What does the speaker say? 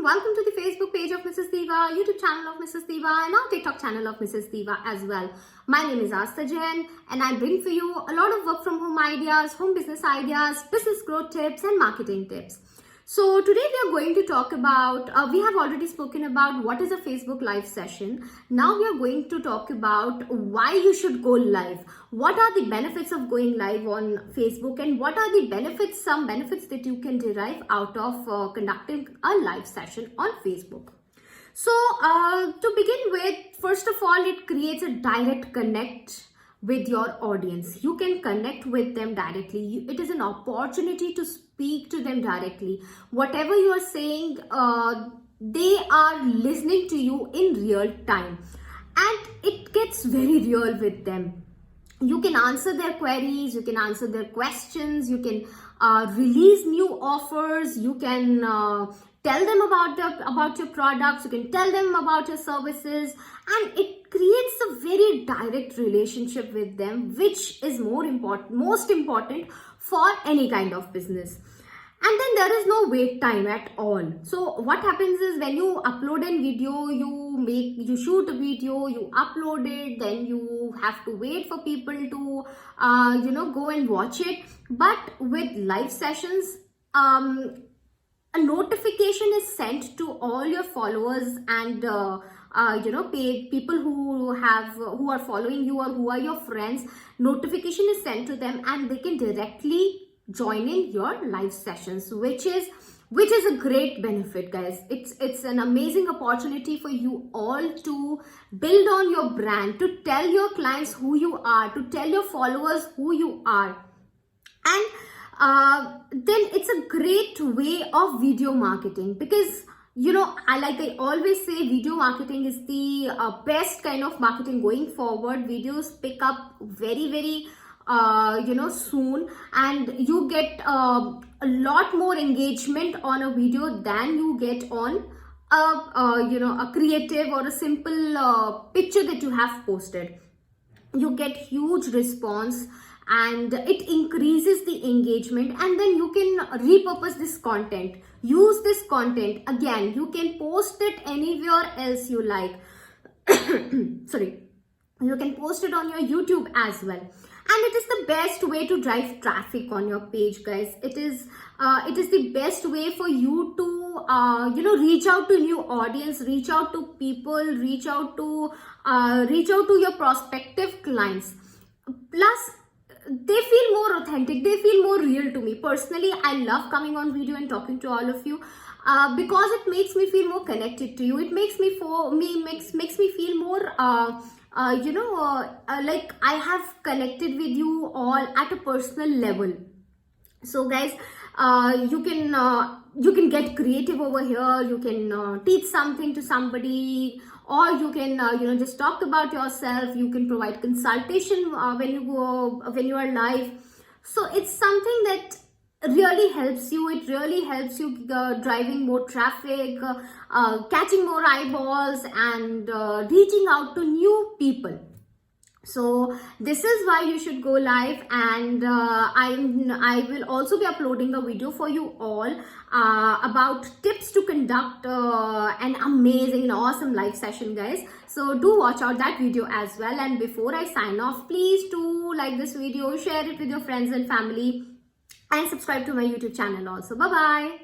Welcome to the Facebook page of Mrs. Diva, YouTube channel of Mrs. Diva, and now TikTok channel of Mrs. Diva as well. My name is Asta Jain, and I bring for you a lot of work from home ideas, home business ideas, business growth tips, and marketing tips. So today we are going to talk about, we have already spoken about what is a Facebook live session. Now we are going to talk about why you should go live. What are the benefits of going live on Facebook, and what are the benefits, some benefits that you can derive out of conducting a live session on Facebook. So to begin with, first of all, it creates a direct connect with your audience. You can connect with them directly. It is an opportunity to speak to them directly. Whatever you are saying, they are listening to you in real time, and it gets very real with them. You can answer their queries, you can answer their questions, you can release new offers, you can tell them about your products, you can tell them about your services, and it creates a very direct relationship with them, which is most important for any kind of business. And then there is no wait time at all. So what happens is, when you upload a video, you shoot a video, you upload it, then you have to wait for people to go and watch it. But with live sessions, a notification is sent to all your followers and paid people who are following you or who are your friends. Notification is sent to them, and they can directly join in your live sessions, which is a great benefit, guys. It's an amazing opportunity for you all to build on your brand, to tell your clients who you are, to tell your followers who you are. And then it's a great way of video marketing, because I always say, video marketing is the best kind of marketing going forward. Videos pick up very soon, and you get a lot more engagement on a video than you get on a creative or a simple picture that you have posted. You get huge response, and it increases the engagement, and then you can repurpose this content, use this content again. You can post it anywhere else you like. Sorry, you can post it on your YouTube as well. And it is the best way to drive traffic on your page, guys. It is the best way for you to reach out to new audience, reach out to people, reach out to your prospective clients. Plus, they feel more authentic, they feel more real to me. Personally, I love coming on video and talking to all of you because it makes me feel more connected to you. It makes me feel more like I have connected with you all at a personal level. So guys, you can get creative over here. You can teach something to somebody, or you can just talk about yourself. You can provide consultation when you are live. So it's something that really helps you. It really helps you driving more traffic, catching more eyeballs, and reaching out to new people. So this is why you should go live, and I will also be uploading a video for you all about tips to conduct an amazing and awesome live session, guys. So do watch out that video as well. And before I sign off, please do like this video, share it with your friends and family, and subscribe to my YouTube channel also. Bye bye.